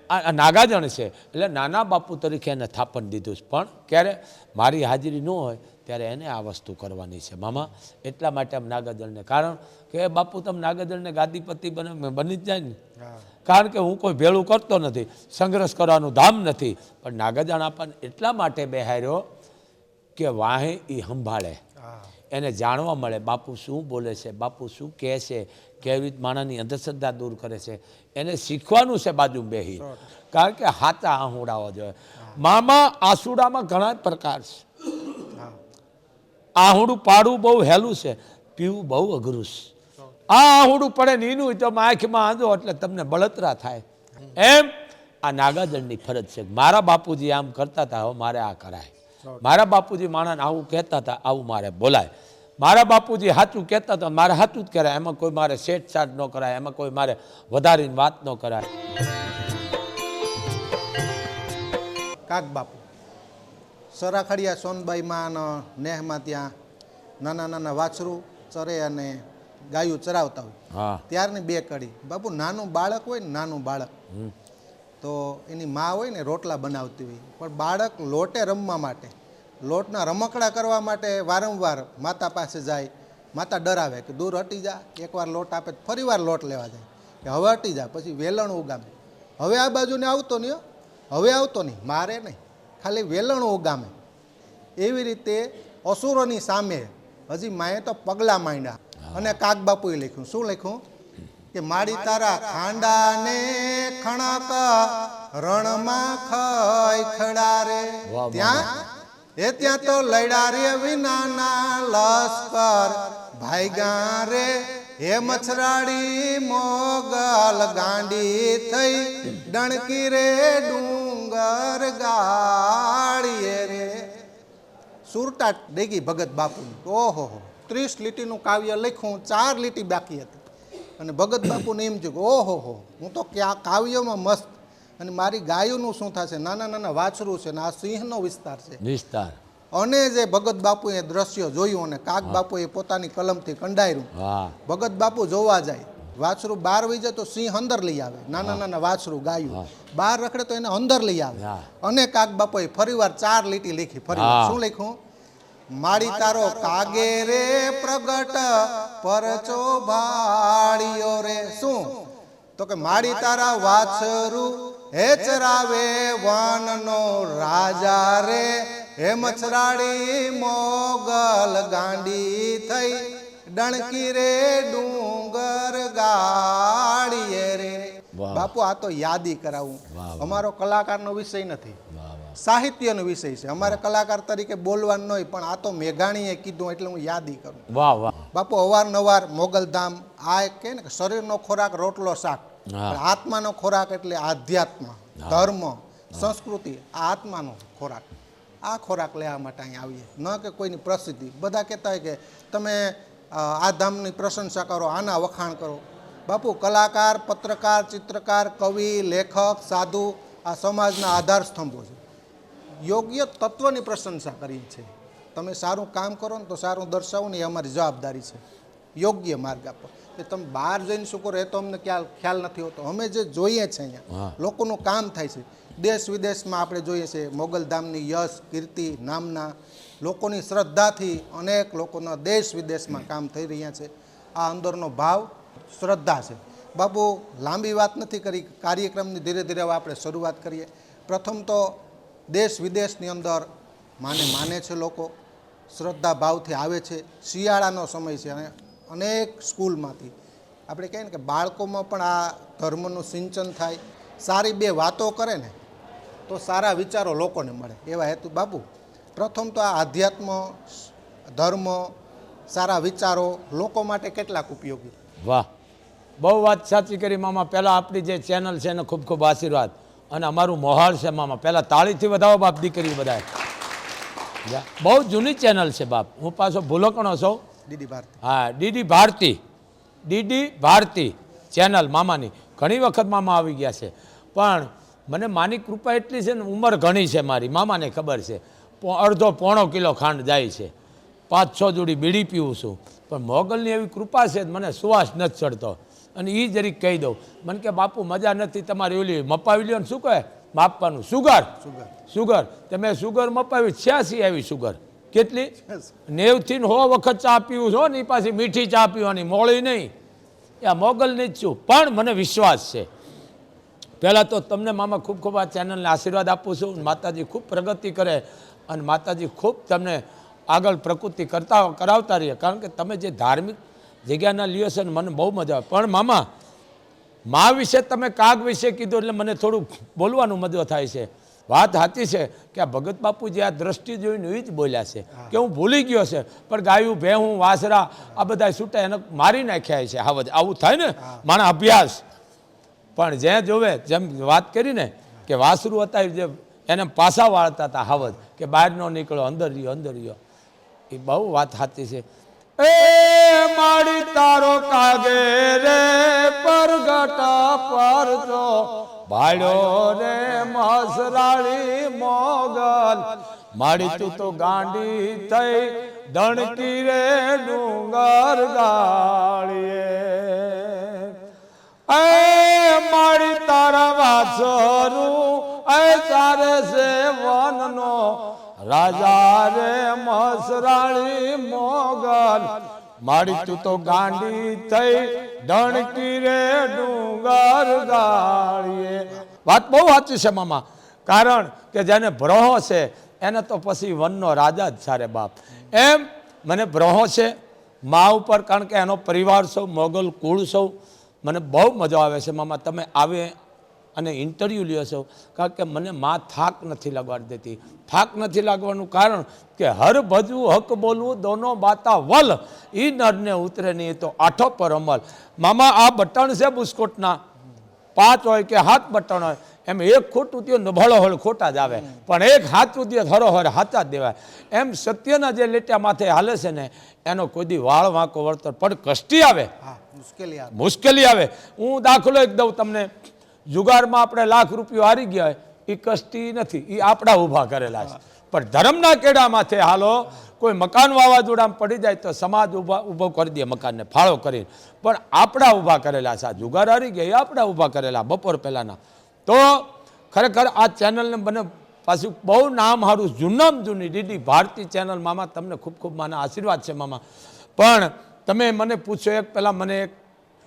આ નાગાજણ છે એટલે નાના બાપુ તરીકે એને થાપણ દીધું છે. પણ ક્યારે મારી હાજરી ન હોય ત્યારે એને આ વસ્તુ કરવાની છે મામા. એટલા માટે આમ નાગાજળને, કારણ કે બાપુ તમે નાગાજળને ગાદીપતિ બની જ જાય ને, કારણ કે હું કોઈ ભેળું કરતો નથી, સંઘર્ષ કરવાનું ધામ નથી, પણ નાગાજણ આપણને એટલા માટે બેહાર્યો કે વાહે એ સંભાળે, એને જાણવા મળે બાપુ શું બોલે છે, બાપુ શું કહે છે, કેવી રીતે માણસની અંધશ્રદ્ધા દૂર કરે છે, એને શીખવાનું છે બાજુ બેહી. કારણ કે હાચા આહુડાઓ જોઈએ. મામા આસુડામાં ઘણા પ્રકાર છે. આહુડું પાડવું બહુ હેલું છે, પીવું બહુ અઘરું છે. આ આહુડું પડે ને એનું તો આંખમાં આંધો એટલે તમને બળતરા થાય. એમ આ નાગાજળની ફરજ છે. મારા બાપુજી આમ કરતા હતા, હવે મારે આ કરાય. મારા બાપુજી માણસને આવું કહેતા હતા, આવું મારે બોલાય. મારા બાપુજી સાચું કહેતા હતા, મારે સાચું જ કરાય. એમાં કોઈ મારે છેડછાડ ન કરાય, એમાં કોઈ મારે વધારીને વાત ન કરાય. કાક બાપુ સરાખડિયા સોનબાઈમાં નેહમાં ત્યાં નાના નાના વાછરું ચરે અને ગાયું ચરાવતા હોય ત્યારની બે કડી. બાપુ નાનું બાળક હોય ને, નાનું બાળક તો એની મા હોય ને રોટલા બનાવતી હોય, પણ બાળક લોટે રમવા માટે, લોટના રમકડા કરવા માટે વારંવાર માતા પાસે જાય. માતા ડરાવે કે દૂર હટી જા, એકવાર લોટ આપે ફરી વાર લોટ લેવા જાય કે હવે હટી જા, પછી વેલણ ઉગામે. હવે આ બાજુને આવતો નહીં, હવે આવતો નહીં, મારે નહીં, ખાલી વેલણ ઉગામે. એવી રીતે અસુરોની સામે હજી માએ તો પગલાં માંડ્યા. અને કાક બાપુએ લખ્યું, શું લખ્યું કે માડી તારા ખાંડાને ખણક રણમાં ખડા રે, ત્યાં તો લડ્યા રે વિનાના લશ્કર ભાઈગા રે, હે મછરાડી મોગલ ગાંડી થઈ ડણકી રે ડુંગર ગાળીએ રે. સુરતા ડેગી ભગત બાપુની. ઓહો, 30 લીટીનું કાવ્ય લખ્યું, 4 લીટી બાકી હતી. અને ભગત બાપુને એમ છે કે ઓહો હો, હું તો ક્યાં કાવ્યમાં મસ્ત. અને મારી ગાયોનું શું થશે, નાના નાના વાછરું છે ને આ સિંહનો વિસ્તાર છે. અને જે ભગત બાપુએ દ્રશ્ય જોયું અને કાક બાપુએ પોતાની કલમથી કંડાર્યું. ભગત બાપુ જોવા જાય, વાછરું બહાર વહી જાય તો સિંહ અંદર લઈ આવે, નાના નાના વાછરું ગાયું બહાર રખડે તો એને અંદર લઈ આવે. અને કાક બાપુએ ફરીવાર 4 લીટી લખી. ફરીવાર શું લખ્યું, માડી તારો કાગે રે પ્રગટ પરચો ભાળ્યો રે. શું તો કે માડી તારા વાછરું હે ચરાવે વનનો રાજા રે, હે મછરાડી મોગલ ગાંડી થઈ ડણકી રે ડુંગર ગાળીએ રે. બાપુ આ તો યાદી કરાવું. અમારો કલાકારનો વિષય નથી, સાહિત્યનો વિષય છે. અમારે કલાકાર તરીકે બોલવાનું નહીં, પણ આ તો મેઘાણીએ કીધું એટલે હું યાદી કરું. બાપુ અવારનવાર મોગલધામ આ એક કહે ને કે શરીરનો ખોરાક રોટલો શાક, આત્માનો ખોરાક એટલે આધ્યાત્મ, ધર્મ, સંસ્કૃતિ. આ આત્માનો ખોરાક, આ ખોરાક લેવા માટે અહીં આવીએ, ન કે કોઈની પ્રસિદ્ધિ. બધા કહેતા હોય કે તમે આ ધામની પ્રશંસા કરો, આના વખાણ કરો. બાપુ કલાકાર, પત્રકાર, ચિત્રકાર, કવિ, લેખક, સાધુ આ સમાજના આધાર સ્તંભો છે. યોગ્ય તત્વની પ્રશંસા કરી છે. તમે સારું કામ કરો ને તો સારું દર્શાવો ને, એ અમારી જવાબદારી છે. યોગ્ય માર્ગ આપો. કે તમે બહાર જઈને શું કરો એ તો અમને ખ્યાલ નથી હોતો. અમે જે જોઈએ છે અહીંયા લોકોનું કામ થાય છે, દેશ વિદેશમાં આપણે જોઈએ છે મોગલધામની યશ કીર્તિ નામના લોકોની શ્રદ્ધાથી અનેક લોકોના દેશ વિદેશમાં કામ થઈ રહ્યા છે. આ અંદરનો ભાવ શ્રદ્ધા છે. બાપુ લાંબી વાત નથી કરી, કાર્યક્રમની ધીરે ધીરે હવે આપણે શરૂઆત કરીએ. પ્રથમ તો દેશ વિદેશની અંદર માને છે લોકો, શ્રદ્ધા ભાવથી આવે છે. શિયાળાનો સમય છે અને અનેક સ્કૂલમાંથી આપણે કહીએ ને કે બાળકોમાં પણ આ ધર્મનું સિંચન થાય. સારી બે વાતો કરે ને તો સારા વિચારો લોકોને મળે, એવા હેતુ. બાપુ પ્રથમ તો આ આધ્યાત્મ, ધર્મ, સારા વિચારો લોકો માટે કેટલાક ઉપયોગી. વાહ, બહુ વાત સાચી કરી મામા. પહેલાં આપણી જે ચેનલ છે એને ખૂબ ખૂબ આશીર્વાદ. અને અમારું મોહાળ છે મામા, પહેલાં તાળીથી વધાવો બાપ દીકરી બધા. બહુ જૂની ચેનલ છે બાપ. હું પાછો ભૂલકણો છું. ડીડી ભારતી. હા, ડીડી ભારતી ચેનલ મામાની. ઘણી વખત મામા આવી ગયા છે, પણ મને માની કૃપા એટલી છે ને, ઉંમર ઘણી છે મારી, મામાને ખબર છે. અડધો પોણો કિલો ખાંડ જાય છે, 5-6 જોડી બીડી પીવું છું, પણ મોગલની એવી કૃપા છે મને સુવાસ નથી ચડતો. અને એ જરીક કહી દઉં. મને કે બાપુ મજા નથી તમારી ઓલી મપાવી લ્યો ને શું કહે માપવાનું સુગર સુગર તમે સુગર મપાવી 86 આવી સુગર કેટલી 90 થી 100 વખત ચા પીવું છો ને એ પાછી મીઠી ચા પીવાની મોળી નહીં. આ મોગલની જ છું પણ મને વિશ્વાસ છે. પહેલાં તો તમને મામા ખૂબ ખૂબ આ ચેનલને આશીર્વાદ આપું છું. માતાજી ખૂબ પ્રગતિ કરે અને માતાજી ખૂબ તમને આગળ પ્રકૃતિ કરાવતા રહીએ. કારણ કે તમે જે ધાર્મિક જગ્યાના લ્યો છો ને મને બહુ મજા આવે. પણ મામા મા વિશે તમે કાગ વિશે કીધું એટલે મને થોડું બોલવાનું મજા થાય છે. વાત સાચી છે કે આ ભગત બાપુ જે આ દ્રષ્ટિ જોઈને એ જ બોલ્યા છે કે હું ભૂલી ગયો છે પણ ગાયું ભેહું વાસરા આ બધા છૂટા એને મારી નાખ્યા છે. આવું થાય ને મારા અભ્યાસ. પણ જ્યાં જોવે જેમ વાત કરીને કે વાસરું હતા જે એને પાસા વાળતા હતા હાવજ કે બહાર ન નીકળો અંદર રહ્યો એ બહુ વાત સાચી છે. એ માડી તારો કાગે રે પરગટ પરજો ભાડ્યો રે મસરાળી મોગલ માડી તું તો ગાંડી થઈ દણકી રે ડુંગર ગાળીએ. એ માડી તારા વાસરું એ ચારે છે વનનો રાજા રે મસરાળી મોગલ માડી તું તો ગાંડી થઈ ડણકી રે ડુંગર ગાળીએ. વાત બહુ સાચી છે મામા. કારણ કે જેને ભ્રોહો છે એને તો પછી વનનો રાજા જ સારે બાપ. એમ મને ભ્રોહો છે મા ઉપર કારણ કે એનો પરિવાર સૌ મોગલ કુળ સૌ મને બહુ મજા આવે છે મામા. તમે આવે અને ઇન્ટરવ્યૂ લ્યો છો કારણ કે મને માં થાક નથી લાગવા દેતી. થાક નથી લાગવાનું કારણ કે હર ભજવું હક બોલવું દોનો બાતા વલ ઈ નરને ઉતરે નહીં તો આઠો પર અમલ. મામા આ બટન છે બુસ્કોટના 5 હોય કે 7 બટન હોય એમ એક ખોટું થયો નભળો હોય ખોટા જ આવે પણ એક સાચું થયો હરો હોય સાચા જ દેવાય. એમ સત્યના જે લેટ્યા માથે હાલે છે ને એનો કોઈ દી વાળ વાંકો વળતર પણ કષ્ટી આવે મુશ્કેલી આવે. હું દાખલો એક દઉં તમને. જુગારમાં આપણે લાખ રૂપિયા હારી ગયા હોય એ કષ્ટી નથી એ આપણા ઊભા કરેલા છે. પણ ધર્મના કેડા માથે હાલો કોઈ મકાન વાવાઝોડામાં પડી જાય તો સમાજ ઊભો કરી દે મકાનને ફાળો કરીને પણ આપણા ઊભા કરેલા છે. જુગાર હારી ગયા એ આપણા ઊભા કરેલા બપોર પહેલાંના. તો ખરેખર આ ચેનલને મને પાછું બહુ નામ સારું જૂનામ જૂની ડીડી ભારતી ચેનલ મામા તમને ખૂબ ખૂબ માના આશીર્વાદ છે મામા. પણ તમે મને પૂછો એક પહેલાં મને એક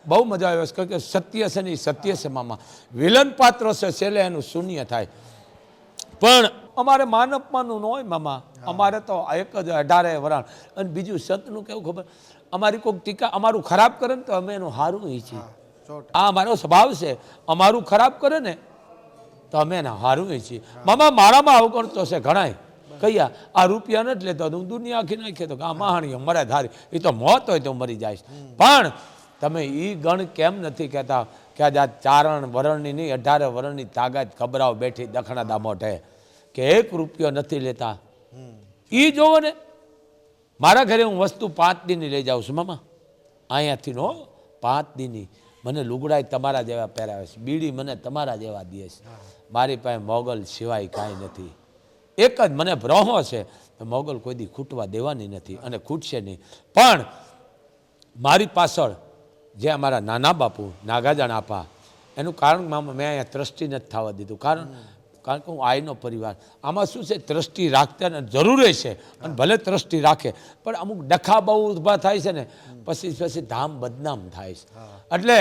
બહુ મજા આવે છે કે સત્ય છે ને એ સત્ય છે મામા. વિલન પાત્ર છે છેલ્લે એનું શૂન્ય થાય. પણ અમારે માનપમાનું ન હોય મામા. અમારે તો એક જ 18 વરાણ. અને બીજું સતનું કેવું ખબર અમારી કોઈક ટીકા અમારું ખરાબ કરે ને તો અમે એનું સારું ઈ છીએ. આ અમારો સ્વભાવ છે. અમારું ખરાબ કરે ને તો અમે એને સારું ઈ છીએ મામા. મારામાં અવગણતો છે ઘણાય કયા આ રૂપિયા નથી લેતો હું દુનિયા આખી નાખી તો આ મહાણીઓ મરે ધારી એ તો મોત હોય તો મરી જાય. પણ તમે એ ગણ કેમ નથી કહેતા કે આ ચારણ વરણની નહીં 18 વરણની તાકાત ખબરાવ બેઠી દખણા દામોઠે કે 1 રૂપિયો નથી લેતા. એ જોવો ને મારા ઘરે હું વસ્તુ 5 દીની લઈ જાઉં છું મામા. અહીંયાથી નો 5 દીની મને લુગડાય તમારા જેવા પહેરાવે છે બીડી મને તમારા જેવા દે છે. મારી પાસે મોગલ સિવાય કાંઈ નથી. એક જ મને ભ્રોહો છે મોગલ કોઈ દી ખૂટવા દેવાની નથી અને ખૂટશે નહીં. પણ મારી પાછળ જે અમારા નાના બાપુ નાગાજાણ આપા એનું કારણ મામા મેં અહીંયા ટ્રસ્ટી નથી થવા દીધું. કારણ કે હું આઈનો પરિવાર આમાં શું છે ટ્રસ્ટી રાખતા ને જરૂરી છે અને ભલે ટ્રસ્ટી રાખે પણ અમુક ડખા બહુ ઊભા થાય છે ને પછી ધામ બદનામ થાય છે. એટલે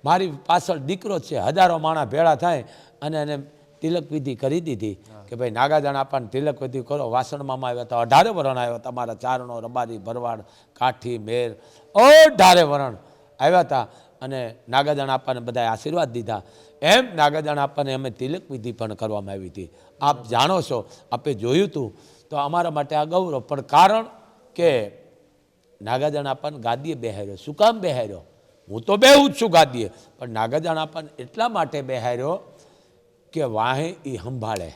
મારી પાછળ દીકરો છે હજારો માણા ભેળા થાય અને એને તિલક વિધિ કરી દીધી કે ભાઈ નાગાજાણ આપાને તિલક વિધિ કરો. વાસણમાં આવ્યા હતા 18 વરણ આવ્યા તમારા ચારણો રબારી ભરવાડ કાઠી મેર 18 વરણ આવ્યા હતા અને નાગાજાણ આપાને બધાએ આશીર્વાદ દીધા. એમ નાગાજાણ આપાને અમે તિલક વિધિ પણ કરવામાં આવી હતી. આપ જાણો છો આપે જોયું હતું તો અમારા માટે આ ગૌરવ. પણ કારણ કે નાગાજાણ આપાને ગાદીએ બેહાર્યો. શું કામ બેહાર્યો? હું તો બેહું જ છું ગાદીએ પણ નાગાજાણ આપાને એટલા માટે બેહાર્યો કે વાહે એ સંભાળે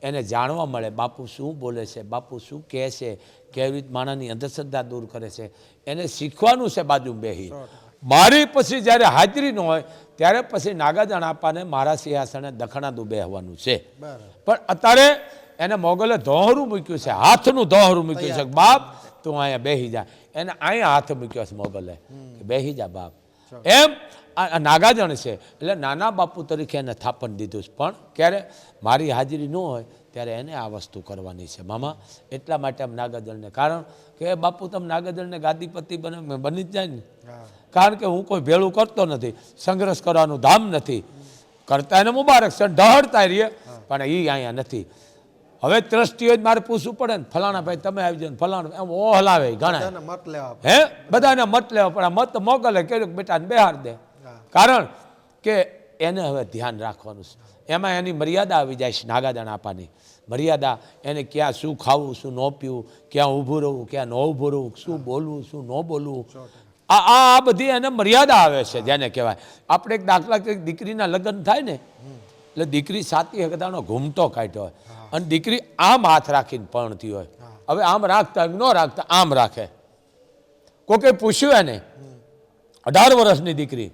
એને જાણવા મળે બાપુ શું બોલે છે બાપુ શું કહે છે કેવી રીતે માણાની અંધશ્રદ્ધા દૂર કરે છે એને શીખવાનું છે બાજુ બેહી. મારી પછી જ્યારે હાજરી ન હોય ત્યારે પછી નાગાજાણ આપાને મારા સિંહાસને દખણાદુ બેહવાનું છે. પણ અત્યારે એને મોગલે ધોહરું મૂક્યું છે હાથનું ધોહરું મૂક્યું છે બાપ તું અહીંયા બેહી જા. એને અહીંયા હાથ મૂક્યો છે મોગલે કે બેહી જા બાપ. એમ આ નાગાજણ છે એટલે નાના બાપુ તરીકે એને થાપણ દીધું છે. પણ ક્યારે મારી હાજરી ન હોય ત્યારે એને આ વસ્તુ કરવાની છે મામા. એટલા માટે આમ નાગાજળને કારણ કે બાપુ તમે નાગાજળને ગાદીપતિ બની જ જાય ને. કારણ કે હું કોઈ ભેળું કરતો નથી, સંઘર્ષ કરવાનું ધામ નથી કરતા, એને મુબારક છે, ઢહડતા રહીએ, પણ એ અહીંયા નથી. હવે ટ્રસ્ટી હોય મારે પૂછવું પડે ને, ફલાણા ભાઈ તમે આવી જાઓ, ફલાણા એમ ઓહલાવે ઘણા હે, બધાને મત લેવા પણ આ મત મોકલે કર્યું બેટાને બેહાર દે. કારણ કે એને હવે ધ્યાન રાખવાનું છે. એમાં એની મર્યાદા આવી જાય છે નાગાદાણ આપવાની મર્યાદા. એને ક્યાં શું ખાવું, શું ન પીવું, ક્યાં ઊભું રહેવું, ક્યાં ન ઊભું રહેવું, શું બોલવું, શું ન બોલવું, આ બધી એને મર્યાદા આવે છે જેને કહેવાય. આપણે એક દાખલા કે દીકરીના લગ્ન થાય ને એટલે દીકરી સાતી હકદાનો ઘૂમટો કાઢ્યો હોય અને દીકરી આમ હાથ રાખીને પરણતી હોય. હવે આમ રાખતા ન રાખતા આમ રાખે. કોકે પૂછ્યું એને 18 વર્ષની દીકરી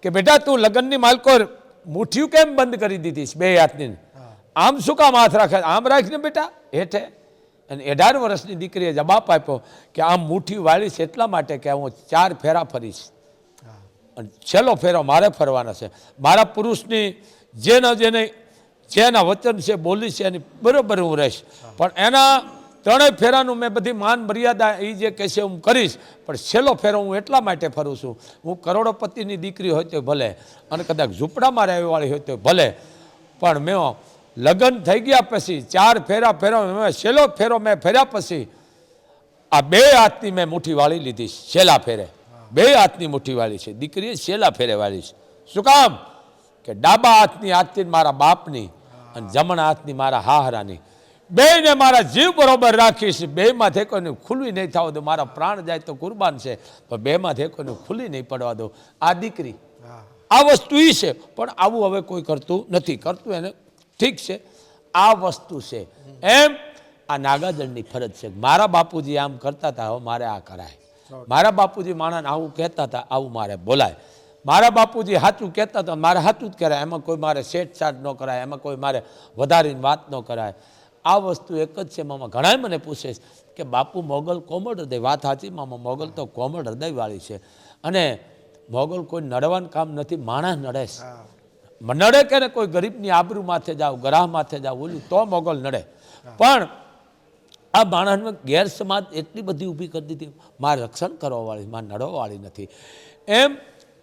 કે બેટા તું લગ્નની માલકો મુઠ્ઠીયું કેમ બંધ કરી દીધી બે હાથની, આમ શું કામ હાથ રાખે, આમ રાખીને બેટા હેઠે. અને 18 વર્ષની દીકરીએ જવાબ આપ્યો કે આમ મુઠ્ઠી વાળીશ એટલા માટે કે હું 4 ફેરા ફરીશ અને છેલ્લો ફેરો મારે ફરવાનો છે. મારા પુરુષની જેના વચન છે બોલી છે એની બરોબર હું રહીશ, પણ એના 3 ફેરાનું મેં બધી માન મર્યાદા એ જે કહેશે હું કરીશ, પણ છેલ્લો ફેરો હું એટલા માટે ફરું છું. હું કરોડોપતિની દીકરી હોય તો ભલે અને કદાચ ઝૂંપડામાં રહેવાળી હોય તો ભલે, પણ મેં લગ્ન થઈ ગયા પછી 4 ફેરા ફેરવા, છેલ્લો ફેરો મેં ફેર્યા પછી આ 2 હાથની મેં મુઠ્ઠી વાળી લીધી. છેલ્લા ફેરે 2 હાથની મુઠ્ઠી વાળી છે દીકરીએ, છેલ્લા ફેરે વાળી છે. શું કામ કે ડાબા હાથની હાથથી મારા બાપની અને જમણા હાથની મારા હાહરાની, બેને મારા જીવ બરોબર રાખીશ. 2માંથી કોઈને ખુલ્લી નહીં થવા દો. મારા પ્રાણ જાય તો કુરબાન છે, પણ 2માંથી કોઈને ખુલ્લી નહીં પડવા દો. આ દીકરી આ વસ્તુ એ છે, પણ આવું હવે કોઈ કરતું નથી. કરતું એને ઠીક છે, આ વસ્તુ છે. એમ આ નાગાજળની ફરજ છે. મારા બાપુજી આમ કરતા હતા, હવે મારે આ કરાય. મારા બાપુજી માણસને આવું કહેતા હતા, આવું મારે બોલાય. મારા બાપુજી સાચું કહેતા હતા, મારે સાચું જ કરાય. એમાં કોઈ મારે છેડછાડ ન કરાય, એમાં કોઈ મારે વધારીને વાત ન કરાય. આ વસ્તુ એક જ છે મામા. ઘણાય મને પૂછે કે બાપુ મોગલ કોમળ હૃદય. વાત સાચી મામા, મોગલ તો કોમળ હૃદયવાળી છે અને મોગલ કોઈ નડવાનું કામ નથી. માણસ નડે છે, નડે કે ને કોઈ ગરીબની આબરૂ માથે જાવ, ગ્રાહ માથે જાવ ઓલું તો મોગલ નડે. પણ આ માણસને ગેરસમાજ એટલી બધી ઊભી કરી દીધી, મારે રક્ષણ કરવાવાળી, મારે નડવાવાળી નથી. એમ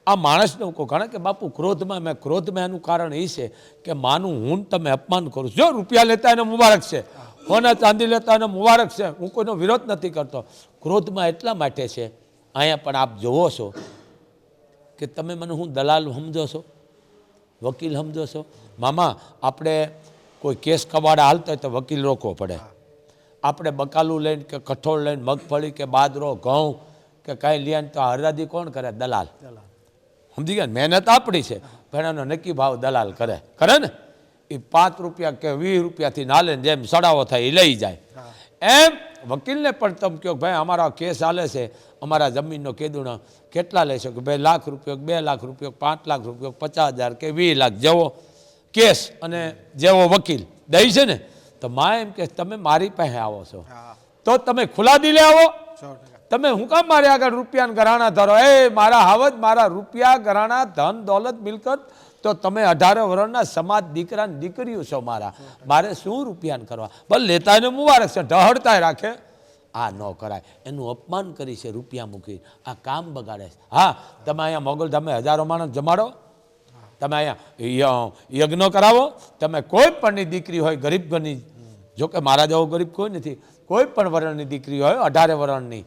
આ માણસને હું કહું ઘણા કે બાપુ ક્રોધમાં એનું કારણ એ છે કે માનું હું તમે અપમાન કરું છું. જો રૂપિયા લેતા એને મુબારક છે, સોના ચાંદી લેતા એને મુબારક છે, હું કોઈનો વિરોધ નથી કરતો. ક્રોધમાં એટલા માટે છે. અહીંયા પણ આપ જોવો છો કે તમે મને હું દલાલ સમજો છો, વકીલ સમજો છો. મામા આપણે કોઈ કેસ કવાડા હાલતા હોય તો વકીલ રોકવો પડે. આપણે બકાલું લઈને કે કઠોળ લઈને મગફળી કે બાજરો ઘઉં કે કાંઈ લઈને તો હરાજી કોણ કરે? દલાલ. સમજી ગયા? મહેનત આપણી છે, પણ એનો નક્કી ભાવ દલાલ કરે ને. એ 5 રૂપિયા કે 20 રૂપિયાથી ના લે, જેમ સડાવો થાય એ લઈ જાય. એમ વકીલને પણ તમે કહો ભાઈ અમારા કેસ હાલે છે, અમારા જમીનનો કેદુણો કેટલા લેશો? કે ભાઈ ₹1,00,000, ₹2,00,000, ₹5,00,000, 50,000 કે 20 લાખ જેવો કેસ અને જેવો વકીલ દઈ છે ને, તો માં એમ કે તમે મારી પાસે આવો છો તો તમે ખુલ્લા દિલે આવો. તમે હું કામ મારે આગળ રૂપિયાના ઘરાણા ધરો? એ મારા હાવજ, મારા રૂપિયા ઘરાણા ધન દોલત મિલકત તો તમે 18 વર્ષના સમાજ દીકરા દીકરીઓ છો મારા, મારે શું રૂપિયાને કરવા? ભલે લેતા એને મુબારક છે, ઢહડતા રાખે. આ ન કરાય. એનું અપમાન કરી છે રૂપિયા મૂકી, આ કામ બગાડે છે. હા, તમે અહીંયા મોગલધામે 1000 માણસ જમાડો, તમે અહીંયા યજ્ઞ કરાવો, તમે કોઈ પણની દીકરી હોય ગરીબ ઘરની, જોકે મારા જેવો ગરીબ કોઈ નથી, કોઈ પણ વર્ણની દીકરી હોય 18 વર્ષની,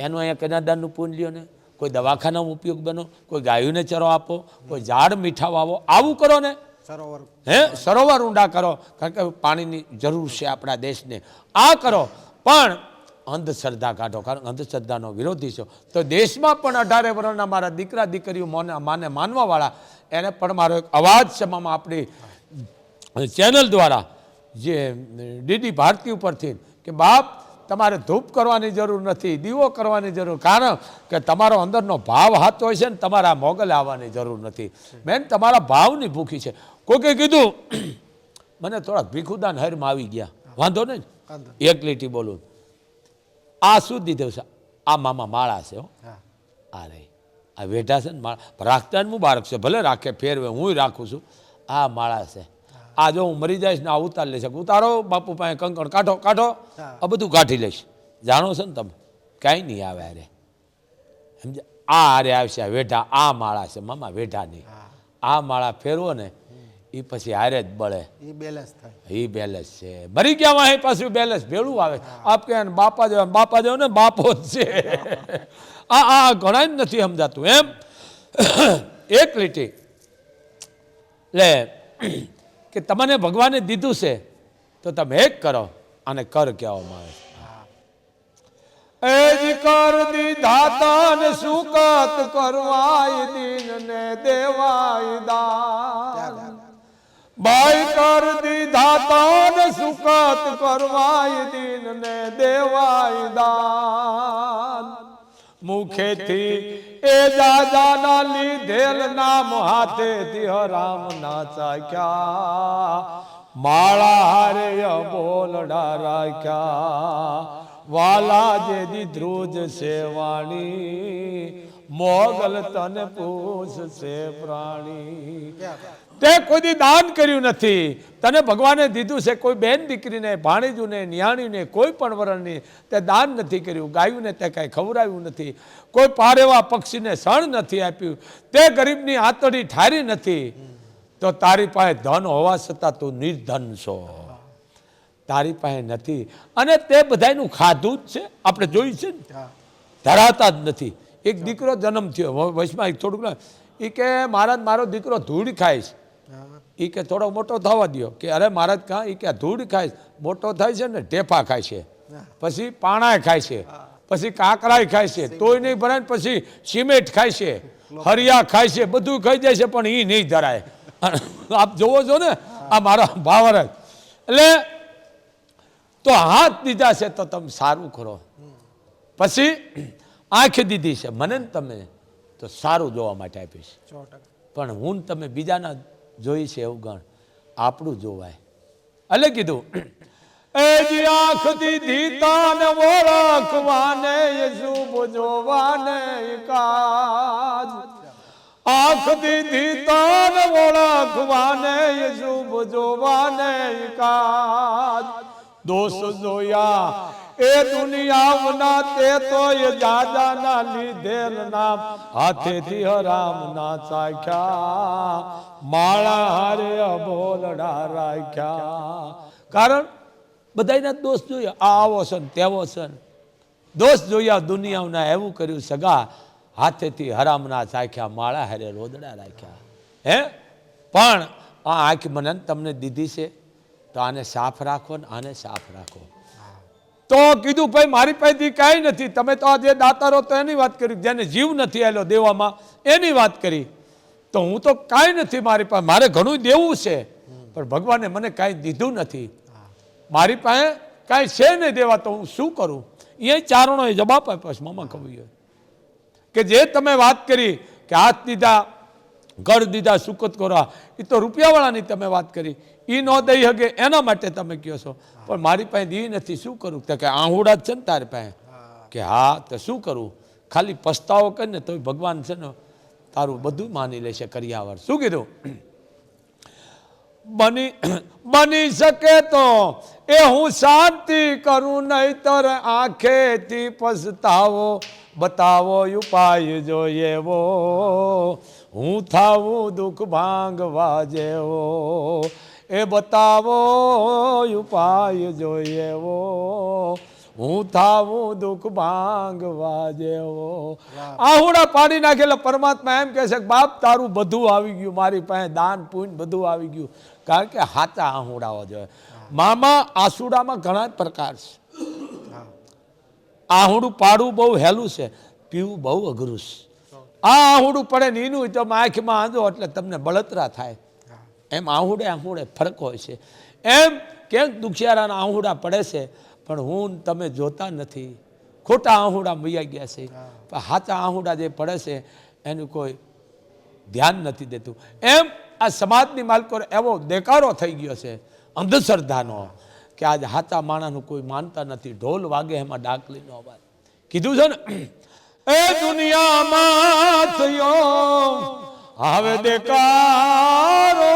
એનું અહીંયા કન્યાદાનનું પૂન લ્યો ને, કોઈ દવાખાનામાં ઉપયોગ બનો, કોઈ ગાયોને ચરો આપો, કોઈ ઝાડ મીઠા વાવો, આવું કરો ને. સરોવર ઊંડા કરો, કારણ કે પાણીની જરૂર છે આપણા દેશને. આ કરો, પણ અંધશ્રદ્ધા કાઢો, કારણ અંધશ્રદ્ધાનો વિરોધી છો. તો દેશમાં પણ 18 વર્ષના મારા દીકરા દીકરીઓ માને માનવાવાળા, એને પણ મારો એક અવાજ છે મામા આપણી ચેનલ દ્વારા, જે ડીડી ભારતી ઉપરથી, કે બાપ તમારે ધૂપ કરવાની જરૂર નથી, દીવો કરવાની જરૂર, કારણ કે તમારો અંદરનો ભાવ હાથ હોય છે ને, તમારા મોગલે આવવાની જરૂર નથી. બેન તમારા ભાવની ભૂખી છે. કોકે કીધું મને થોડાક ભીખુદાન હરમાં આવી ગયા, વાંધો નહીં, એક લીટી બોલું. આ શું દીધું છે? આ મામા માળા છે હો, આ રહી. આ વેઢા છે ને માળા રાખતા ને મુબારક છે, ભલે રાખે ફેરવે, હું રાખું છું. આ માળા છે, આ જો હું મરી જઈશ ને આ ઉતાર લઈ શકું, ઉતારો બાપુ પાસે કંકણ કાઢો કાઢો, આ બધું કાઢી લઈશ. જાણો છો ને તમે, કાંઈ નહીં આવે અરે સમજે. આ અરે આવશે વેઢા, આ માળા છે મામા વેઢાની. આ માળા ફેરવો ને એ પછી હારે જ બળે, એ બેલેન્સ થાય, એ બેલેન્સ છે. મરી ગયા વાંહે પાછું બેલેન્સ ભેળું આવે. આપ કે બાપા જેવા ને બાપો જ છે. આ ઘણા જ નથી સમજાતું એમ. એક લીટી લે કે તમને ભગવાને દીધું છે તો તમે એક કરો, આને કર કહેવામાં આવે. એ જ કર દીધા તન સુકત કરવાય દીન ને દેવાય દાન. ભાઈ કર દીધા તન સુકત કરવાય દીન ને દેવાય દાન. મુખેથી એ દાદાના લીધેલ નામ હાથેથી હરામ ના ચાખ્યા. માળા હારે બોલડા રાખ્યા. વાલા જેદી ધ્રુજ છે વાણી. મોગલ તને પૂછશે પ્રાણી. તે કોઈ દાન કર્યું નથી, તને ભગવાને દીધું છે. કોઈ બેન દીકરીને, ભાણીજુને, નિયાણીને, કોઈ પણ વરણની તે દાન નથી કર્યું. ગાયુંને તે કાંઈ ખવડાવ્યું નથી. કોઈ પારેવા પક્ષીને શણ નથી આપ્યું. તે ગરીબની આંતળી ઠારી નથી. તો તારી પાસે ધન હોવા છતાં તું નિર્ધન છો, તારી પાસે નથી. અને તે બધાનું ખાધું જ છે, આપણે જોયું છે ને, ધરાવતા જ નથી. એક દીકરો જન્મ થયો વચમાં થોડુંક, એ કે મહારાજ મારો દીકરો ધૂળ ખાય છે. એ કે થોડો મોટો થવા દો. કે અરે મહારાજ કાં? એ કે ધૂળ ખાય, મોટો થાય છે ને ઢેફા ખાય છે, પછી પાણાય ખાય છે, પછી કાકરાય ખાય છે, તોય નહીં ભરાય. પછી સિમેન્ટ ખાય છે, હરિયા ખાય છે, બધું ખાઈ જાય છે, પણ એ નહીં ધરાય. આપ જોવો છો ને, આ મારા ભાવર. એટલે તો હાથ દીધા છે તો તમે સારું કરો. પછી આંખ દીધી છે મને ને તમે તો સારું જોવા માટે આપીશ. પણ હું તમે બીજાના જોઈ છે એવું ગણ, આપણું જોવાય. એટલે કીધું એ જે આંખ દીધી તાને ઓળખવાને શુભ જોવાને કાજ. આંખ દીધી તાને ઓળખવાને શુભ જોવાને કાજ. દોષ જોયા એ દુનિયાના તે તો એ દાદાના લીધેલ નામ હાથેથી હરામ ના ચાખ્યા. માળા હારે બોલડા રાખ્યા. કારણ બધાના દોષ જોયા, આ આવો છે ને તેવો છે ને. દોષ જોયા દુનિયાના એવું કર્યું સગા, હાથેથી હરામ ના ચાખ્યા. માળા હારે રોદડા રાખ્યા. હે પણ આ આંખ મને તમને દીધી છે તો આને સાફ રાખો ને આને સાફ રાખો. તો કીધું ભાઈ મારી પાસેથી કાંઈ નથી. તમે તો આ જે દાતારો તો એની વાત કરી, જેને જીવ નથી આવેલો દેવામાં એની વાત કરી. તો હું તો કાંઈ નથી મારી પાસે, મારે ઘણું દેવું છે પણ ભગવાને મને કાંઈ દીધું નથી. મારી પાસે કાંઈ છે નહીં દેવા, તો હું શું કરું? એ ચારણોએ જવાબ આપ્યો મામા કવિએ કે જે તમે વાત કરી કે હાથ દીધા ઘર દીધા સુકત કરવા, એ તો રૂપિયાવાળાની તમે વાત કરી. એ ન દઈ શકે એના માટે તમે કહો છો, પણ મારી પાસે દી નથી, શું કરું? તો કે આહુડા જ છે ને તારી પાસે. કે હા તો શું કરું? ખાલી પસ્તાવો કરીને તો ભગવાન છે ને તારું બધું માની લેશે કર્યાવર. શું કીધું? બની શકે તો એ હું શાંતિ કરું, નહીતર આંખેથી પસ્તાવો. બતાવો ઉપાય જોઈએ એવો, હું થાવું દુઃખ ભાંગવા જેવો. એ બતાવો ઉપાય જોઈએ એવો, હું થાવું દુઃખ ભાંગવા જેવો. આહુડા પાડી નાખેલા પરમાત્મા એમ કહે છે કે બાપ તારું બધું આવી ગયું, મારી પાસે દાન પુણ્ય બધું આવી ગયું. કારણ કે હાચા આહુડાઓ જોઈએ. મામા આસુડામાં ઘણા પ્રકાર છે. આહુડું પાડવું બહુ હેલું છે, પીવું બહુ અઘરું છે. આ આહુડું પડે ને એનું તમે આંખમાં આંધો એટલે તમને બળતરા થાય. એમ આહુડે ફરક હોય છે. એમ કેમ દુખિયારાના આહુડા પડે છે પણ હું તમે જોતા નથી. ખોટા આહુડા મૈયા ગયા છે, પણ સાચા આહુડા જે પડે છે એનું કોઈ ધ્યાન નથી દેતું. એમ આ સમાજની માલકો એવો દેકારો થઈ ગયો છે અંધશ્રદ્ધાનો કે આજ સાચા માણસનું કોઈ માનતા નથી. ઢોલ વાગે એમાં ડાકલીનો અવાજ. કીધું છે ને એ દુનિયામાં થયો હવે દેકારો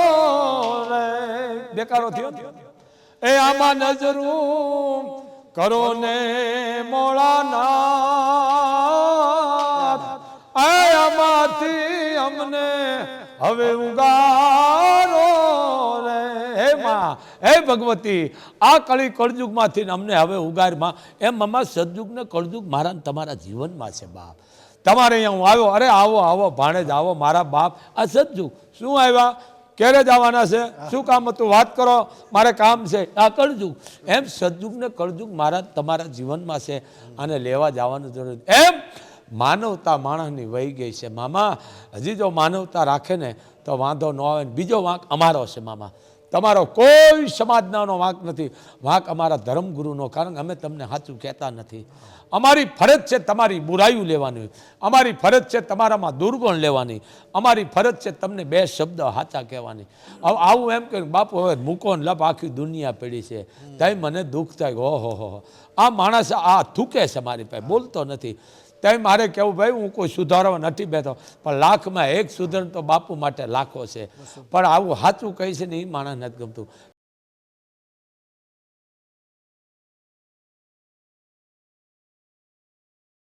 રે, દેકારો થયો એ આમાં નજરું કરો ને મોળાનાથ, આમાંથી અમને હવે ઉગારો રે. હે માં, હે ભગવતી, આ કળી કળજુગમાંથી અમને હવે ઉગારમાં. એમ મમ્મા સદયુગ ને કળજુગ મારા ને તમારા જીવનમાં છે બાપ. તમારે અહીંયા હું આવ્યો, અરે આવો આવો ભાણેજ આવો મારા બાપ. આ સદયુગ શું આવ્યા, ક્યારે જવાના છે, શું કામ હતું, વાત કરો, મારે કામ છે. આ કળજુગ. એમ સદયુગ ને કળજુગ મારા તમારા જીવનમાં છે અને લેવા જવાનું જરૂર. એમ માનવતા માણસની વહી ગઈ છે મામા. હજી જો માનવતા રાખે ને તો વાંધો ન આવે. બીજો વાંક અમારો છે મામા, તમારો કોઈ સમાજનો વાંક નથી. વાંક અમારા ધર્મગુરુનો, કારણ કે અમે તમને સાચું કહેતા નથી. અમારી ફરજ છે તમારી બુરાઈઓ લેવાની, અમારી ફરજ છે તમારામાં દુર્ગુણ લેવાની, અમારી ફરજ છે તમને બે શબ્દ સાચા કહેવાની. હવે આવું એમ કે બાપુ હવે મૂકો ને લપ, આખી દુનિયા પડી છે. તઈ મને દુઃખ થાય, ઓહો હો આ માણસ આ થૂકે છે મારી પાસે, બોલતો નથી. તઈ મારે કહેવું ભાઈ હું કોઈ સુધારવા નથી બેઠો, પણ લાખમાં એક સુધરણ તો બાપુ માટે લાખો છે. પણ આવું સાચું કહી છે ને એ માણસ નથી ગમતું.